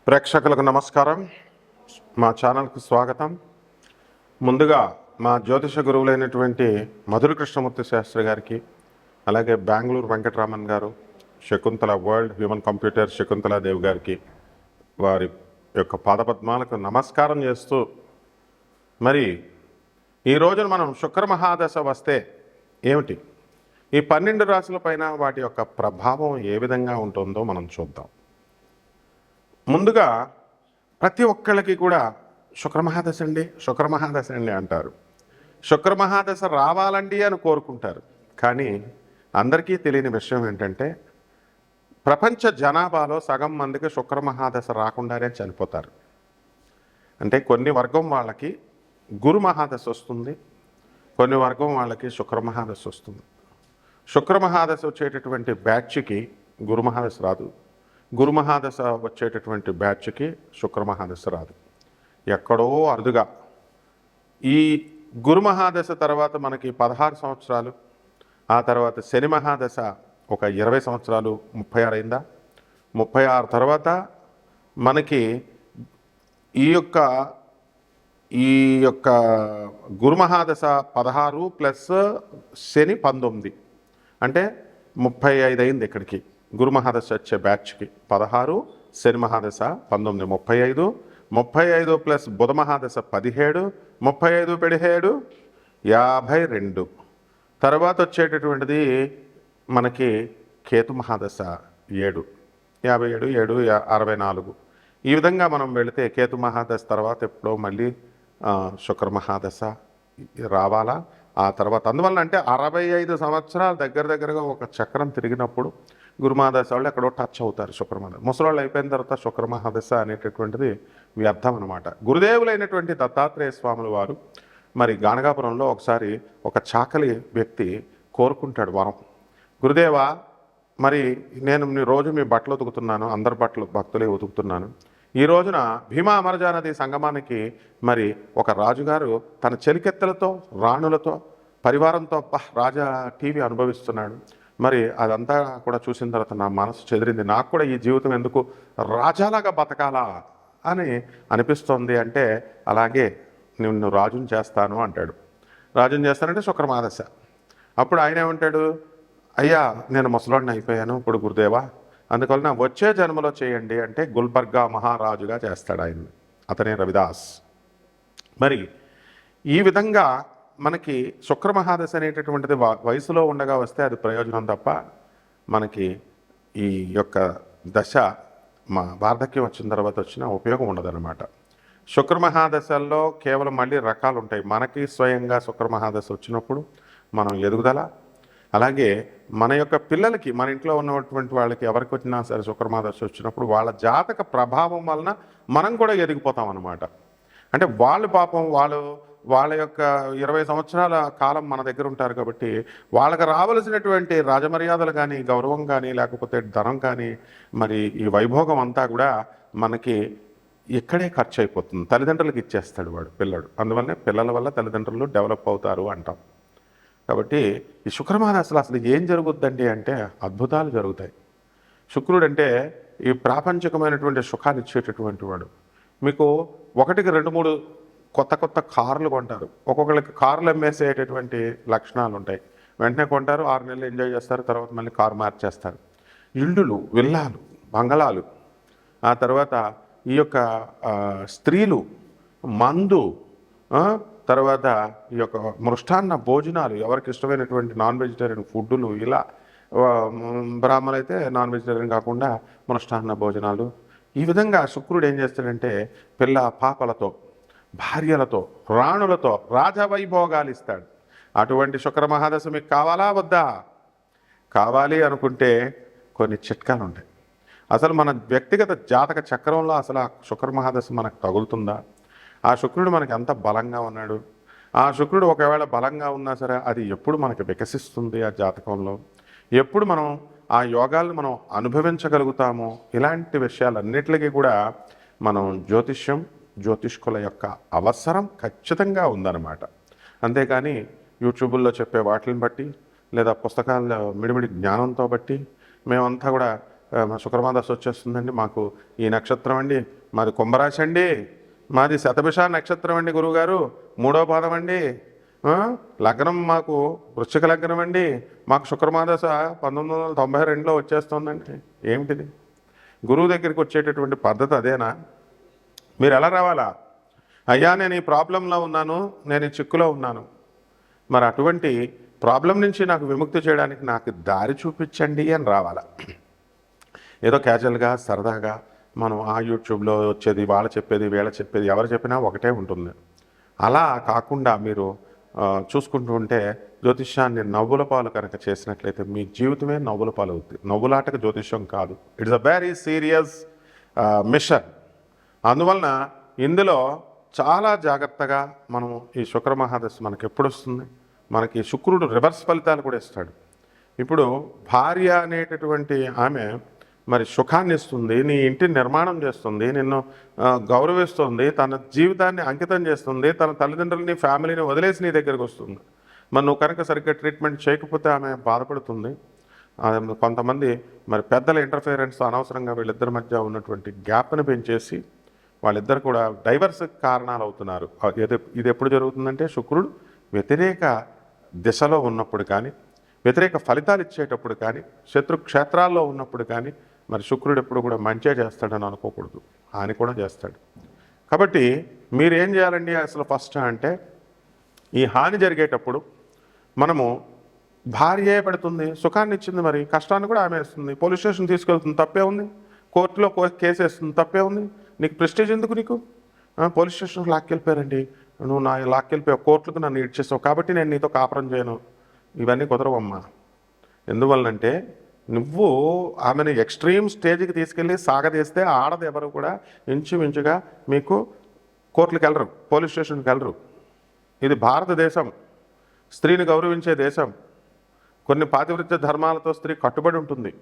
ప్రేక్షకులకు నమస్కారం. మా ఛానల్కు స్వాగతం. ముందుగా మా జ్యోతిష గురువులైనటువంటి మధుర కృష్ణమూర్తి శాస్త్రి గారికి, అలాగే బెంగళూరు వెంకటరామన్ గారు, Shakuntala world human computer Shakuntala Devi గారికి వారి యొక్క పాదపద్మాలకు నమస్కారం చేస్తూ, మరి ఈ రోజున మనం శుక్ర మహాదశ వస్తే ఏమిటి, ఈ 12 రాశుల పైన వాటి యొక్క ప్రభావం ఏ విధంగా ఉంటుందో మనం చూద్దాం. ముందుగా ప్రతి ఒక్కళ్ళకి కూడా శుక్రమహాదశ అండి అంటారు. శుక్రమహాదశ రావాలండి అని కోరుకుంటారు. కానీ అందరికీ తెలియని విషయం ఏంటంటే, ప్రపంచ జనాభాలో సగం మందికి శుక్రమహాదశ రాకుండానే చనిపోతారు. అంటే కొన్ని వర్గం వాళ్ళకి గురు మహాదశ వస్తుంది, కొన్ని వర్గం వాళ్ళకి శుక్రమహాదశ వస్తుంది. శుక్రమహాదశ వచ్చేటటువంటి బ్యాచ్కి గురుమహాదశ రాదు, గురుమహాదశ వచ్చేటటువంటి బ్యాచ్కి శుక్రమహాదశ రాదు. ఎక్కడో అరుదుగా ఈ గురుమహాదశ తర్వాత మనకి 16 సంవత్సరాలు, ఆ తర్వాత శని మహాదశ ఒక 20 సంవత్సరాలు, 36 అయిందా, 36 తర్వాత మనకి ఈ యొక్క గురుమహాదశ 16 ప్లస్ శని 19 అంటే 35 అయింది. ఇక్కడికి గురుమహాదశ వచ్చే బ్యాచ్కి 16, శని మహాదశ 19, 35, 35 ప్లస్ బుధ మహాదశ 17, 35 17 52. తర్వాత వచ్చేటటువంటిది మనకి కేతు మహాదశ 7, 57, 7 64. ఈ విధంగా మనం వెళితే కేతు మహాదశ తర్వాత ఎప్పుడో మళ్ళీ శుక్ర మహాదశ రావాలా. ఆ తర్వాత అందువల్ల అంటే 65 సంవత్సరాలు దగ్గరగా ఒక చక్రం తిరిగినప్పుడు గురుమహాదశ వాళ్ళు ఎక్కడో టచ్ అవుతారు. శుక్రమహాదశ ముసలాళ్ళు అయిపోయిన తర్వాత శుక్రమహాదశ అనేటటువంటిది వ్యర్థం అనమాట. గురుదేవులైనటువంటి దత్తాత్రేయ స్వాముల వారు మరి గాణగాపురంలో ఒకసారి ఒక చాకలి వ్యక్తి కోరుకుంటాడు వరం, గురుదేవా మరి నేను రోజు మీ బట్టలు ఉతుకుతున్నాను, అందరి బట్టలు భక్తులే ఉతుకుతున్నాను. ఈ రోజున భీమా అమరజా నది సంగమానికి మరి ఒక రాజుగారు తన చెలికెత్తలతో రాణులతో పరివారంతో రాజా టీవీ అనుభవిస్తున్నాడు. మరి అదంతా కూడా చూసిన తర్వాత నా మనసు చెదిరింది, నాకు కూడా ఈ జీవితం ఎందుకు రాజాలాగా బతకాలా అని అనిపిస్తోంది. అంటే అలాగే నిన్ను రాజుని చేస్తాను అంటాడు. రాజుని చేస్తానంటే శుక్రమహాదశ. అప్పుడు ఆయన ఏమంటాడు, అయ్యా నేను ముసలాడిని అయిపోయాను ఇప్పుడు గురుదేవా, అందువలన వచ్చే జన్మలో చేయండి అంటే గుల్బర్గా మహారాజుగా చేస్తాడు ఆయన, అతనే రవిదాస్. మరి ఈ విధంగా మనకి శుక్రమహాదశ అనేటటువంటిది వయసులో ఉండగా వస్తే అది ప్రయోజనం తప్ప మనకి ఈ యొక్క దశ మా వార్ధక్యం వచ్చిన తర్వాత వచ్చిన ఉపయోగం ఉండదన్నమాట. శుక్రమహాదశల్లో కేవలం మళ్ళీ రకాలు ఉంటాయి. మనకి స్వయంగా శుక్రమహాదశ వచ్చినప్పుడు మనం ఎదుగుదల, అలాగే మన యొక్క పిల్లలకి, మన ఇంట్లో ఉన్నటువంటి వాళ్ళకి ఎవరికి వచ్చినా సరే శుక్రమహాదశ వచ్చినప్పుడు వాళ్ళ జాతక ప్రభావం వలన మనం కూడా ఎదిగిపోతాం అన్నమాట. అంటే వాళ్ళు పాపం వాళ్ళ యొక్క 20 సంవత్సరాల కాలం మన దగ్గర ఉంటారు కాబట్టి వాళ్ళకి రావలసినటువంటి రాజమర్యాదలు కానీ, గౌరవం కానీ, లేకపోతే ధనం కానీ, మరి ఈ వైభోగం అంతా కూడా మనకి ఇక్కడే ఖర్చు అయిపోతుంది. తల్లిదండ్రులకు ఇచ్చేస్తాడు వాడు పిల్లడు. అందువల్లనే పిల్లల వల్ల తల్లిదండ్రులు డెవలప్ అవుతారు అంటాం. కాబట్టి ఈ శుక్రమహాదశలో అసలు ఏం జరుగుద్దండి అంటే అద్భుతాలు జరుగుతాయి. శుక్రుడు అంటే ఈ ప్రాపంచికమైనటువంటి సుఖాలు ఇచ్చేటటువంటి వాడు. మీకు 1కి 2, 3 కొత్త కార్లు కొంటారు. ఒక్కొక్కరికి కార్లు అమ్మేసేటటువంటి లక్షణాలు ఉంటాయి. వెంటనే కొంటారు, 6 నెలలు ఎంజాయ్ చేస్తారు, తర్వాత మళ్ళీ కారు మార్చేస్తారు. ఇళ్ళు, విల్లాలు, బంగళాలు, ఆ తర్వాత ఈ యొక్క స్త్రీలు, మందు, తర్వాత ఈ యొక్క మృష్టాన్న భోజనాలు, ఎవరికి ఇష్టమైనటువంటి నాన్ వెజిటేరియన్ ఫుడ్డులు, ఇలా బ్రాహ్మణులు అయితే నాన్ వెజిటేరియన్ కాకుండా మృష్టాన్న భోజనాలు. ఈ విధంగా శుక్రుడు ఏం చేస్తాడంటే పిల్ల పాపలతో, భార్యలతో, రాణులతో రాజవైభోగాలు ఇస్తాడు. అటువంటి శుక్రమహాదశ మీకు కావాలా వద్దా? కావాలి అనుకుంటే కొన్ని చిట్కాలు ఉంటాయి. అసలు మన వ్యక్తిగత జాతక చక్రంలో అసలు ఆ శుక్రమహాదశ మనకు తగులుతుందా? ఆ శుక్రుడు మనకి ఎంత బలంగా ఉన్నాడు? ఆ శుక్రుడు ఒకవేళ బలంగా ఉన్నా సరే అది ఎప్పుడు మనకి వికసిస్తుంది ఆ జాతకంలో? ఎప్పుడు మనం ఆ యోగాలను మనం అనుభవించగలుగుతామో? ఇలాంటి విషయాలన్నిటికీ కూడా మనం జ్యోతిష్కుల యొక్క అవసరం ఖచ్చితంగా ఉందన్నమాట. అంతేకాని యూట్యూబుల్లో చెప్పే వాటిని బట్టి లేదా పుస్తకాల మిడిమిడి జ్ఞానంతో బట్టి మేమంతా కూడా శుక్రమాదశ వచ్చేస్తుందండి, మాకు ఈ నక్షత్రం అండి, మాది కుంభరాశి అండి, మాది శతభిష నక్షత్రం అండి గురువుగారు, 3వ పాదం అండి, లగ్నం మాకు వృశ్చిక లగ్నం అండి, మాకు శుక్రమాదశ 1992లో వచ్చేస్తుందండి. ఏమిటిది? గురువు దగ్గరికి వచ్చేటటువంటి పద్ధతి అదేనా? మీరు ఎలా రావాలా? అయ్యా నేను ఈ ప్రాబ్లంలో ఉన్నాను, నేను ఈ చిక్కులో ఉన్నాను, మరి అటువంటి ప్రాబ్లం నుంచి నాకు విముక్తి చేయడానికి నాకు దారి చూపించండి అని రావాలా. ఏదో క్యాజువల్గా సరదాగా మనం ఆ యూట్యూబ్లో వచ్చేది, వాళ్ళు చెప్పేది, వీళ్ళ చెప్పేది, ఎవరు చెప్పినా ఒకటే ఉంటుంది. అలా కాకుండా మీరు చూసుకుంటూ ఉంటే జ్యోతిష్యాన్ని నవ్వుల పాలు కనుక చేసినట్లయితే మీ జీవితమే నవ్వుల పాలు అవుతుంది. నవ్వులాటకు జ్యోతిష్యం కాదు, it's a very serious mission. అందువలన ఇందులో చాలా జాగ్రత్తగా మనం ఈ శుక్ర మహాదశ మనకి ఎప్పుడు వస్తుంది, మనకి శుక్రుడు రివర్స్ ఫలితాలు కూడా ఇస్తాడు. ఇప్పుడు భార్య అనేటటువంటి ఆమె మరి సుఖాన్ని ఇస్తుంది, నీ ఇంటిని నిర్మాణం చేస్తుంది, నిన్ను గౌరవిస్తుంది, తన జీవితాన్ని అంకితం చేస్తుంది, తన తల్లిదండ్రులని ఫ్యామిలీని వదిలేసి నీ దగ్గరికి వస్తుంది. మరి నువ్వు కనుక సరిగ్గా ట్రీట్మెంట్ చేయకపోతే ఆమె బాధపడుతుంది. కొంతమంది మరి పెద్దల ఇంటర్ఫిరెన్స్ అనవసరంగా వీళ్ళిద్దరి మధ్య ఉన్నటువంటి గ్యాప్ని పెంచేసి వాళ్ళిద్దరు కూడా డైవర్స్ కారణాలు అవుతున్నారు. ఇది ఎప్పుడు జరుగుతుందంటే శుక్రుడు వ్యతిరేక దిశలో ఉన్నప్పుడు కానీ, వ్యతిరేక ఫలితాలు ఇచ్చేటప్పుడు కానీ, శత్రు క్షేత్రాల్లో ఉన్నప్పుడు కానీ మరి శుక్రుడు ఎప్పుడు కూడా మంచిగా చేస్తాడని అనుకోకూడదు, హాని కూడా చేస్తాడు. కాబట్టి మీరేం చేయాలండి అసలు ఫస్ట్ అంటే, ఈ హాని జరిగేటప్పుడు మనము భార్యే పెడుతుంది, సుఖాన్ని ఇచ్చింది, మరి కష్టాన్ని కూడా ఆమె వేస్తుంది, పోలీస్ స్టేషన్ తీసుకెళ్తుంది, తప్పే ఉంది, కోర్టులో కేసు వేస్తుంది, తప్పే ఉంది, నీకు ప్రెస్టేజ్ ఎందుకు? నీకు పోలీస్ స్టేషన్కి లాక్కెళ్ళిపోయారండి, నువ్వు నా లాక్కెళ్ళిపోయావు, కోర్టులకు నన్ను ఇడ్చేసావు కాబట్టి నేను నీతో కాపురం చేయను, ఇవన్నీ కుదరవమ్మా. ఎందువల్లంటే నువ్వు ఆమెను ఎక్స్ట్రీమ్ స్టేజ్కి తీసుకెళ్ళి సాగదీస్తే ఆడది ఎవరు కూడా ఇంచుమించుగా మీకు కోర్టులకు వెళ్ళరు, పోలీస్ స్టేషన్కి వెళ్ళరు. ఇది భారతదేశం, స్త్రీని గౌరవించే దేశం. కొన్ని పాతివృత్య ధర్మాలతో స్త్రీ కట్టుబడి ఉంటుంది.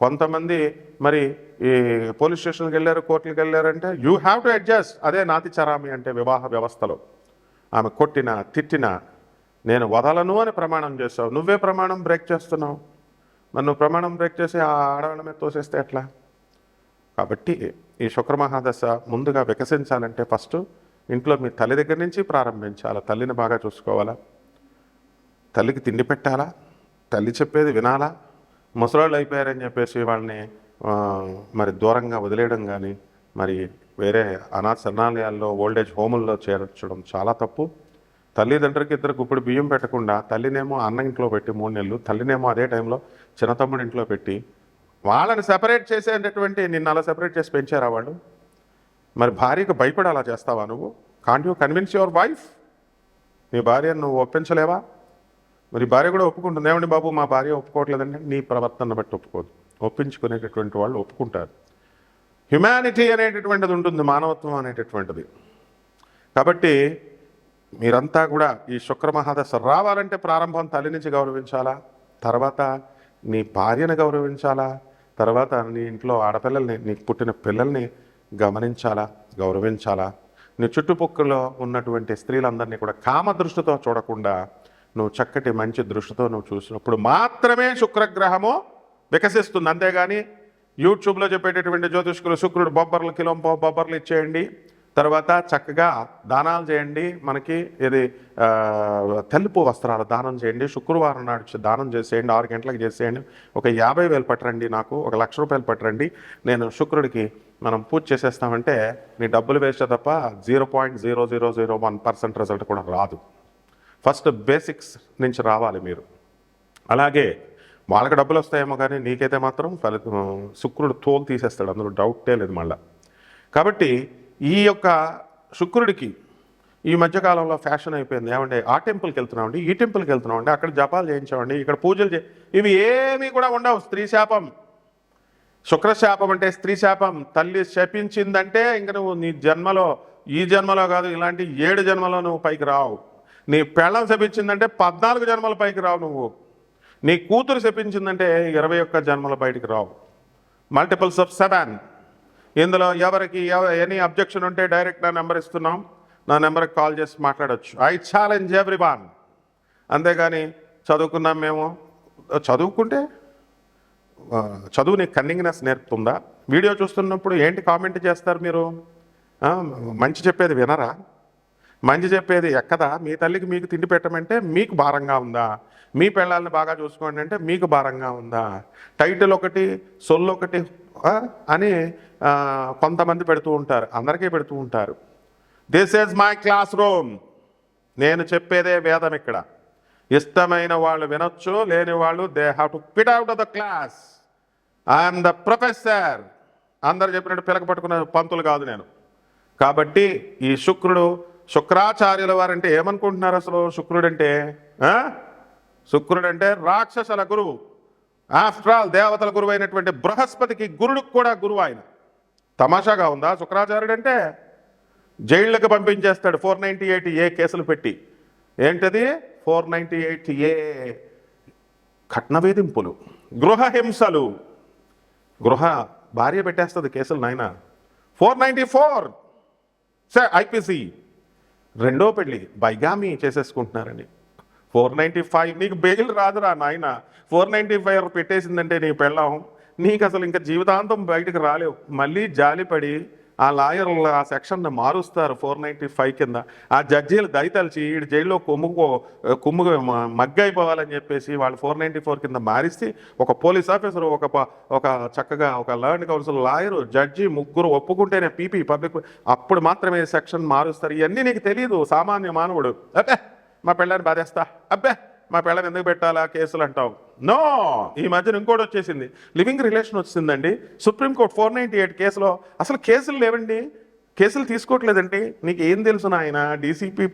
కొంతమంది మరి ఈ పోలీస్ స్టేషన్కి వెళ్ళారు, కోర్టులకు వెళ్ళారంటే యూ హ్యావ్ టు అడ్జస్ట్. అదే నాతి చరామి అంటే వివాహ వ్యవస్థలో. ఆమె కొట్టినా తిట్టినా నేను వదలను అని ప్రమాణం చేస్తావు, నువ్వే ప్రమాణం బ్రేక్ చేస్తున్నావు. మరి నువ్వు ప్రమాణం బ్రేక్ చేసి ఆ ఆడవాళ్ళ మీద తోసేస్తే ఎట్లా? కాబట్టి ఈ శుక్రమహాదశ ముందుగా వికసించాలంటే ఫస్ట్ ఇంట్లో మీ తల్లి దగ్గర నుంచి ప్రారంభించాలా. తల్లిని బాగా చూసుకోవాలా, తల్లికి తిండి పెట్టాలా, తల్లి చెప్పేది వినాలా. ముసలాళ్ళు అయిపోయారని చెప్పేసి వాళ్ళని మరి దూరంగా వదిలేయడం కానీ, మరి వేరే అనాథ శరణాలయాల్లో ఓల్డేజ్ హోముల్లో చేర్చడం చాలా తప్పు. తల్లిదండ్రులకి ఇద్దరు గుప్పుడు బియ్యం పెట్టకుండా తల్లినేమో అన్న ఇంట్లో పెట్టి 3 నెలలు, తల్లినేమో అదే టైంలో చిన్న తమ్ముడి ఇంట్లో పెట్టి వాళ్ళని సెపరేట్ చేసేటటువంటి, నిన్ను అలా సెపరేట్ చేసి పెంచారా వాళ్ళు? మరి భార్యకు భయపడి అలా చేస్తావా నువ్వు? Can't you convince your wife? నీ భార్యను నువ్వు ఒప్పించలేవా? మరి భార్య కూడా ఒప్పుకుంటుంది, ఏమండి బాబు మా భార్య ఒప్పుకోవట్లేదండి. నీ ప్రవర్తన బట్టి ఒప్పుకోదు, ఒప్పించుకునేటటువంటి వాళ్ళు ఒప్పుకుంటారు. హ్యుమానిటీ అనేటటువంటిది ఉంటుంది, మానవత్వం అనేటటువంటిది. కాబట్టి మీరంతా కూడా ఈ శుక్రమహాదశ రావాలంటే ప్రారంభం తల్లి నుంచి గౌరవించాలా, తర్వాత నీ భార్యను గౌరవించాలా, తర్వాత నీ ఇంట్లో ఆడపిల్లల్ని, నీకు పుట్టిన పిల్లల్ని గమనించాలా, గౌరవించాలా. నీ చుట్టుపక్కల ఉన్నటువంటి స్త్రీలందరినీ కూడా కామ దృష్టితో చూడకుండా నువ్వు చక్కటి మంచి దృష్టితో నువ్వు చూసినప్పుడు మాత్రమే శుక్రగ్రహము వికసిస్తుంది. అంతేగాని యూట్యూబ్లో చెప్పేటటువంటి జ్యోతిష్కులు శుక్రుడు బొబ్బర్లు కిలో బొబ్బర్లు ఇచ్చేయండి, తర్వాత చక్కగా దానాలు చేయండి, మనకి ఇది తెలుపు వస్త్రాలు దానం చేయండి, శుక్రవారం నాడు దానం చేసేయండి, 6 గంటలకు చేసేయండి, ఒక 50,000 పట్టరండి, నాకు 1,00,000 రూపాయలు పట్టరండి, నేను శుక్రుడికి మనం పూజ చేసేస్తామంటే నీ డబ్బులు వేస్తే తప్ప 0.0001% రిజల్ట్ కూడా రాదు. ఫస్ట్ బేసిక్స్ నుంచి రావాలి మీరు. అలాగే వాళ్ళకి డబ్బులు వస్తాయేమో కానీ నీకైతే మాత్రం ఫలితం శుక్రుడు తోలు తీసేస్తాడు, అందులో డౌటే లేదు మళ్ళీ. కాబట్టి ఈ యొక్క శుక్రుడికి ఈ మధ్యకాలంలో ఫ్యాషన్ అయిపోయింది, ఏమంటే ఆ టెంపుల్కి వెళ్తున్నామండి, ఈ టెంపుల్కి వెళ్తున్నామండి, అక్కడ జపాలు చేయించామండి, ఇక్కడ పూజలు ఇవి ఏమీ కూడా ఉండవు. స్త్రీ శాపం, శుక్రశాపం అంటే స్త్రీ శాపం. తల్లి శపించిందంటే ఇంక నువ్వు నీ జన్మలో, ఈ జన్మలో కాదు, ఇలాంటి 7 జన్మలో నువ్వు పైకి రావు. నీ పెళ్ళం శపించిందంటే 14 జన్మల పైకి రావు నువ్వు. నీ కూతురు శపించిందంటే 21 జన్మల బయటికి రావు. Multiples of 7. ఇందులో ఎవరికి ఎనీ అబ్జెక్షన్ ఉంటే డైరెక్ట్ నా నెంబర్ ఇస్తున్నాం, నా నెంబర్కి కాల్ చేసి మాట్లాడవచ్చు. I challenge everyone. అంతేగాని చదువుకున్నాం మేము, చదువుకుంటే చదువుని కన్నింగ్నెస్ నేర్పుతుందా? వీడియో చూస్తున్నప్పుడు ఏంటి కామెంట్ చేస్తారు మీరు? మంచి చెప్పేది వినరా? మంచి చెప్పేది ఎక్కదా? మీ తల్లికి మీకు తిండి పెట్టమంటే మీకు భారంగా ఉందా? మీ పిల్లల్ని బాగా చూసుకోండి అంటే మీకు భారంగా ఉందా? టైటిల్ ఒకటి, సొల్లు ఒకటి అని కొంతమంది పెడుతూ ఉంటారు, అందరికీ పెడుతూ ఉంటారు. This is my classroom, నేను చెప్పేదే వేదం ఇక్కడ. ఇష్టమైన వాళ్ళు వినొచ్చు, లేని వాళ్ళు they have to pit out of the class. I'm the professor. అందరు చెప్పినట్టు పిలక పట్టుకున్న పంతులు కాదు నేను. కాబట్టి ఈ శుక్రాచార్యుల వారంటే ఏమనుకుంటున్నారు అసలు? శుక్రుడంటే రాక్షసుల గురువు. ఆఫ్టర్ ఆల్ దేవతల గురువు అయినటువంటి బృహస్పతికి గురుడికి కూడా గురువు ఆయన. తమాషాగా ఉందా? శుక్రాచార్యుడు అంటే జైళ్ళకి పంపించేస్తాడు 498A కేసులు పెట్టి. ఏంటది 498A? కట్న వేధింపులు, గృహ హింసలు. భార్య పెట్టేస్తుంది కేసులు నాయన. 494 ఐపీసీ, రెండో పెళ్ళి బైగామి చేసేసుకుంటున్నారండి. 495 నీకు బెయిల్ రాదురా నాయన. 495 పెట్టేసిందంటే నీ పెళ్ళం, నీకు అసలు ఇంకా జీవితాంతం బయటకు రాలేవు. మళ్ళీ జాలిపడి ఆ లాయర్లు ఆ సెక్షన్ని మారుస్తారు 495 కింద. ఆ జడ్జీలు దయతలిచి ఈ జైల్లో కుమ్ము మగ్గైపోవాలని చెప్పేసి వాళ్ళు 494 కింద మారిస్తే ఒక పోలీస్ ఆఫీసరు, ఒక చక్కగా ఒక ల్యాండ్ కౌన్సిల్ లాయరు, జడ్జి ముగ్గురు ఒప్పుకుంటేనే పీపీ పబ్లిక్ అప్పుడు మాత్రమే సెక్షన్ మారుస్తారు. ఇవన్నీ నీకు తెలియదు సామాన్య మానవుడు. అబ్బే మా పెళ్ళాన్ని బాధేస్తా, అబ్బే మా పెళ్ళని ఎందుకు పెట్టాలా కేసులు అంటావు. నో, ఈ మధ్యన ఇంకోటి వచ్చేసింది, లివింగ్ రిలేషన్ వచ్చిందండి. సుప్రీంకోర్టు 498 కేసులో అసలు కేసులు లేవండి, కేసులు తీసుకోవట్లేదండి. నీకు ఏం తెలుసు నాయన? డీసీపీ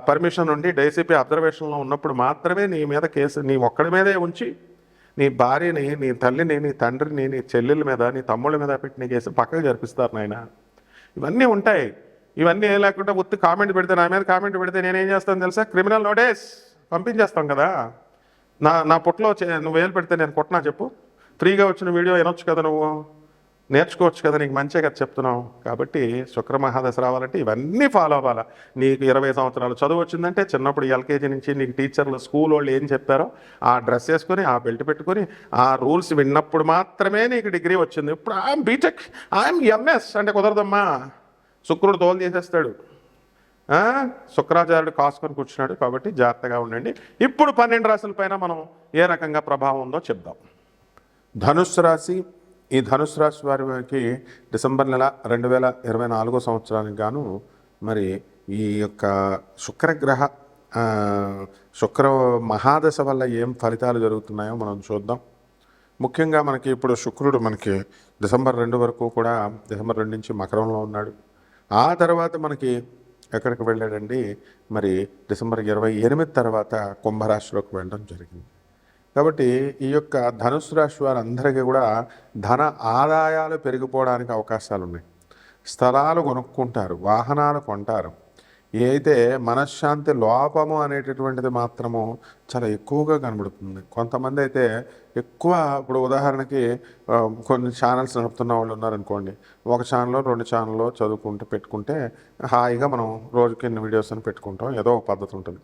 పర్మిషన్ ఉండి డీసీపీ అబ్జర్వేషన్లో ఉన్నప్పుడు మాత్రమే నీ మీద కేసు, నీ ఒక్కడి మీదే ఉంచి నీ భార్యని, నీ తల్లిని, నీ తండ్రిని, నీ చెల్లెల మీద, నీ తమ్ముళ్ళ మీద పెట్టిన కేసు పక్కకు జరిపిస్తారు నాయన. ఇవన్నీ ఉంటాయి. ఇవన్నీ ఏం లేకుండా ఉత్తి కామెంట్ పెడితే, నా మీద కామెంట్ పెడితే నేనేం చేస్తాను తెలుసా? క్రిమినల్ నోటీస్ పంపించేస్తాం కదా. నా పుట్టలో నువ్వు వేలు పెడితే నేను కొట్టనా చెప్పు? ఫ్రీగా వచ్చిన వీడియో వినొచ్చు కదా, నువ్వు నేర్చుకోవచ్చు కదా, నీకు మంచిగా కదా చెప్తున్నావు. కాబట్టి శుక్ర మహాదశ రావాలంటే ఇవన్నీ ఫాలో అవ్వాలా. నీకు 20 సంవత్సరాలు చదువు వచ్చిందంటే చిన్నప్పుడు ఎల్కేజీ నుంచి నీకు టీచర్లు, స్కూల్ వాళ్ళు ఏం చెప్పారో ఆ డ్రెస్ వేసుకొని, ఆ బెల్ట్ పెట్టుకొని, ఆ రూల్స్ విన్నప్పుడు మాత్రమే నీకు డిగ్రీ వచ్చింది. ఇప్పుడు ఐఎమ్ బీటెక్, ఐఎమ్ ఎంఎస్ అంటే కుదరదమ్మా. శుక్రుడు తోలు చేసేస్తాడు. శుక్రాచార్యుడు కాసుకొని కూర్చున్నాడు. కాబట్టి జాగ్రత్తగా ఉండండి. ఇప్పుడు 12 రాశుల పైన మనం ఏ రకంగా ప్రభావం ఉందో చెప్దాం. ధనుస్సు రాశి. ఈ ధనుస్సు రాశి వారికి డిసెంబర్ నెల 2024 సంవత్సరానికి గాను మరి ఈ యొక్క శుక్ర మహాదశ వల్ల ఏం ఫలితాలు జరుగుతున్నాయో మనం చూద్దాం. ముఖ్యంగా మనకి ఇప్పుడు శుక్రుడు మనకి డిసెంబర్ 2 వరకు కూడా, డిసెంబర్ 2 నుంచి మకరంలో ఉన్నాడు. ఆ తర్వాత మనకి ఎక్కడికి వెళ్ళాడండి? మరి డిసెంబర్ 28 తర్వాత కుంభరాశిలోకి వెళ్ళడం జరిగింది. కాబట్టి ఈ యొక్క ధనుసు రాశి వారందరికీ కూడా ధన ఆదాయాలు పెరిగిపోవడానికి అవకాశాలు ఉన్నాయి. స్థలాలు కొనుక్కుంటారు, వాహనాలు కొంటారు. అయితే మనశ్శాంతి లోపము అనేటటువంటిది మాత్రము చాలా ఎక్కువగా కనబడుతుంది. కొంతమంది అయితే ఎక్కువ, ఇప్పుడు ఉదాహరణకి కొన్ని ఛానల్స్ నడుపుతున్న వాళ్ళు ఉన్నారనుకోండి, ఒక ఛానల్లో 2 ఛానల్లో పెట్టుకుంటే హాయిగా మనం రోజుకి ఎన్ని వీడియోస్ అని పెట్టుకుంటాం. ఏదో ఒక పద్ధతి ఉంటుంది.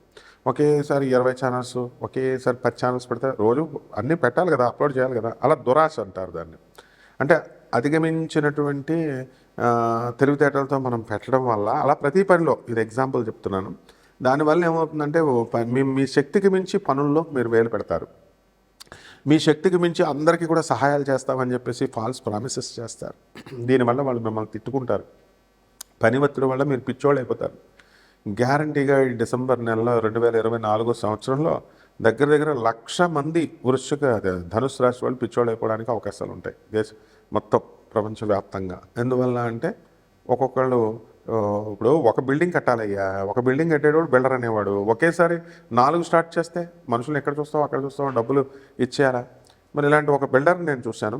ఒకేసారి 20 ఛానల్స్, ఒకేసారి 10 ఛానల్స్ పెడితే రోజు అన్నీ పెట్టాలి కదా, అప్లోడ్ చేయాలి కదా. అలా దురాశ అంటారు దాన్ని. అంటే అధిగమించినటువంటి తెలివితేటలతో మనం పెట్టడం వల్ల అలా ప్రతి పనిలో, ఇది ఎగ్జాంపుల్ చెప్తున్నాను, దానివల్ల ఏమవుతుందంటే మీ శక్తికి మించి పనుల్లో మీరు వేలు పెడతారు. మీ శక్తికి మించి అందరికీ కూడా సహాయాలు చేస్తామని చెప్పేసి ఫాల్స్ ప్రామిసెస్ చేస్తారు. దీనివల్ల వాళ్ళు మిమ్మల్ని తిట్టుకుంటారు. పని ఒత్తిడి వల్ల మీరు పిచ్చోళ్ళు అయిపోతారు. గ్యారంటీగా ఈ డిసెంబర్ నెలలో 2024 సంవత్సరంలో దగ్గర 1,00,000 మంది ధనుసు రాశి వాళ్ళు పిచ్చోళ్ళు అయిపోవడానికి అవకాశాలు ఉంటాయి మొత్తం ప్రపంచవ్యాప్తంగా. ఎందువల్ల అంటే ఒక్కొక్కళ్ళు ఇప్పుడు ఒక బిల్డింగ్ కట్టాలయ్యా, ఒక బిల్డింగ్ కట్టేవాడు బిల్డర్ అనేవాడు ఒకేసారి 4 స్టార్ట్ చేస్తే మనుషులు ఎక్కడ చూస్తావు అక్కడ చూస్తావు, డబ్బులు ఇచ్చేయాలా. మరి ఇలాంటి ఒక బిల్డర్ని నేను చూశాను.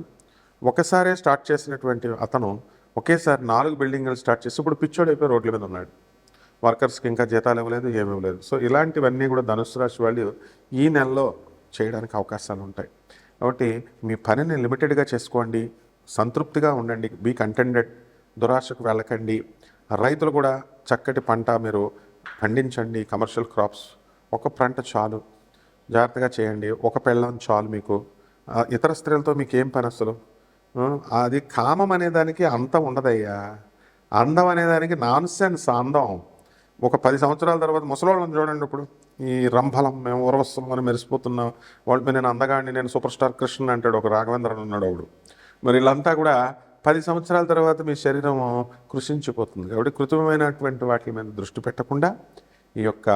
ఒకసారి స్టార్ట్ చేసినటువంటి అతను ఒకేసారి 4 బిల్డింగ్లు స్టార్ట్ చేసి ఇప్పుడు పిచ్చోడు అయిపోయి రోడ్ల మీద ఉన్నాడు. వర్కర్స్కి ఇంకా జీతాలు ఇవ్వలేదు, ఏమీ ఇవ్వలేదు. సో ఇలాంటివన్నీ కూడా ధనుసు రాశి వాళ్ళు ఈ నెలలో చేయడానికి అవకాశాలు ఉంటాయి. కాబట్టి మీ పనిని లిమిటెడ్గా చేసుకోండి, సంతృప్తిగా ఉండండి, బీ కంటెంటెడ్, దురాశకు వెళ్ళకండి. రైతులు కూడా చక్కటి పంట మీరు పండించండి. కమర్షియల్ క్రాప్స్ ఒక పంట చాలు, జాగ్రత్తగా చేయండి. ఒక పెళ్ళం చాలు మీకు. ఇతర స్త్రీలతో మీకేం పని అసలు? అది కామం అనేదానికి అంతం ఉండదయ్యా. అందం అనేదానికి నాన్ సెన్స్ అందం. ఒక 10 సంవత్సరాల తర్వాత ముసలోళ్ళని చూడండి. ఇప్పుడు ఈ రంభలం, మేము ఉరవస్సులు అని మెరిసిపోతున్నాం, వాళ్ళ మీద నేను అందగాడిని, నేను సూపర్ స్టార్ కృష్ణ అంటాడు ఒక రాఘవేంద్రన్ ఉన్నాడు ఒకడు. మరి వీళ్ళంతా కూడా 10 సంవత్సరాల తర్వాత మీ శరీరం కృషించిపోతుంది. కాబట్టి కృత్రిమమైనటువంటి వాటి మీద దృష్టి పెట్టకుండా ఈ యొక్క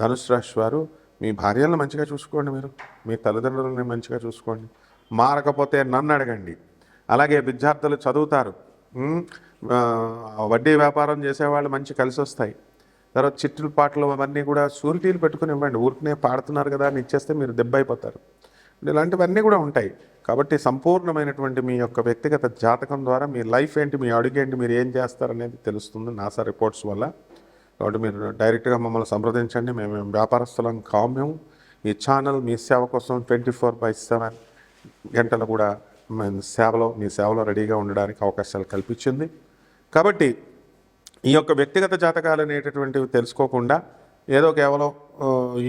ధనుసు రాశి వారు మీ భార్యలను మంచిగా చూసుకోండి, మీరు మీ తల్లిదండ్రులని మంచిగా చూసుకోండి. మారకపోతే నన్ను అడగండి. అలాగే విద్యార్థులు చదువుతారు, వడ్డీ వ్యాపారం చేసేవాళ్ళు మంచి కలిసి వస్తాయి. తర్వాత చిట్టుల పాటలు అవన్నీ కూడా షూరిటీలు పెట్టుకుని ఇవ్వండి. ఊరికనే పాడుతున్నారు కదా అని ఇచ్చేస్తే మీరు దెబ్బ అయిపోతారు. ఇలాంటివన్నీ కూడా ఉంటాయి. కాబట్టి సంపూర్ణమైనటువంటి మీ యొక్క వ్యక్తిగత జాతకం ద్వారా మీ లైఫ్ ఏంటి, మీ అడుగేంటి, మీరు ఏం చేస్తారనేది తెలుస్తుంది నాసా రిపోర్ట్స్ వల్ల. కాబట్టి మీరు డైరెక్ట్గా మమ్మల్ని సంప్రదించండి. మేము వ్యాపారస్తులం కాము. మేము ఈ ఛానల్ మీ సేవ కోసం 24/7 గంటలు కూడా మీ సేవలో రెడీగా ఉండడానికి అవకాశాలు కల్పించింది. కాబట్టి ఈ యొక్క వ్యక్తిగత జాతకాలు అనేటటువంటివి తెలుసుకోకుండా ఏదో కేవలం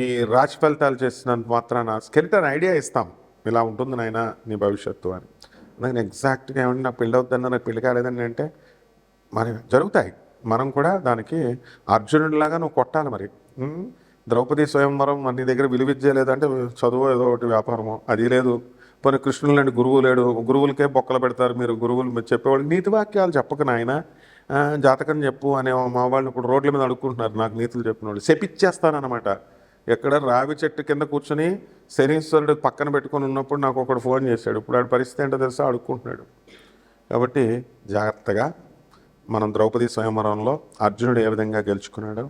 ఈ రాశి ఫలితాలు చేసినంత మాత్రాన స్కెలిటన్ ఐడియా ఇస్తాం, ఇలా ఉంటుంది నాయన నీ భవిష్యత్తు అని. నేను ఎగ్జాక్ట్గా ఏమన్నా నాకు పెళ్ళి అవుతుందన్న, నాకు పెళ్లి కాలేదని అంటే మరి జరుగుతాయి. మనం కూడా దానికి అర్జునుడిలాగా నువ్వు కొట్టాలి. మరి ద్రౌపది స్వయంవరం నీ దగ్గర విలువిద్య లేదంటే చదువు ఏదో ఒకటి వ్యాపారమో అది లేదు. పోనీ కృష్ణుడు లాంటి గురువు లేడు, గురువులకే బొక్కలు పెడతారు మీరు. గురువులు చెప్పేవాళ్ళు నీతి వాక్యాలు చెప్పక నాయన జాతకం చెప్పు అనే మా వాళ్ళు ఇప్పుడు రోడ్ల మీద అడుక్కుంటున్నారు. నాకు నీతులు చెప్పిన వాళ్ళు శపిచ్చేస్తానమాట. ఎక్కడ రావి చెట్టు కింద కూర్చొని శనీశ్వరుడు పక్కన పెట్టుకొని ఉన్నప్పుడు నాకు ఒకడు ఫోన్ చేశాడు. ఇప్పుడు ఆడి పరిస్థితి ఏంటో తెలుసా, అడుక్కుంటున్నాడు. కాబట్టి జాగ్రత్తగా మనం ద్రౌపది స్వయంవరంలో అర్జునుడు ఏ విధంగా గెలుచుకున్నాడో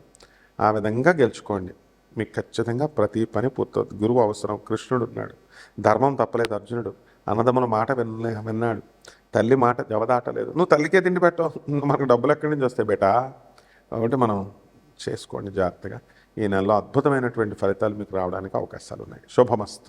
ఆ విధంగా గెలుచుకోండి. మీకు ఖచ్చితంగా ప్రతి పని పూర్తవుతుంది. గురువు అవసరం. కృష్ణుడు ఉన్నాడు, ధర్మం తప్పలేదు. అర్జునుడు అన్నదమ్ముల మాట విన్నాడు, తల్లి మాట జవదాటలేదు. నువ్వు తల్లికే తిండి పెట్టవు, మనకు డబ్బులు ఎక్కడి నుంచి వస్తాయి బేటా. కాబట్టి మనం చేసుకోండి జాగ్రత్తగా. ఈ నెలలో అద్భుతమైనటువంటి ఫలితాలు మీకు రావడానికి అవకాశాలు ఉన్నాయి. శుభమస్తు.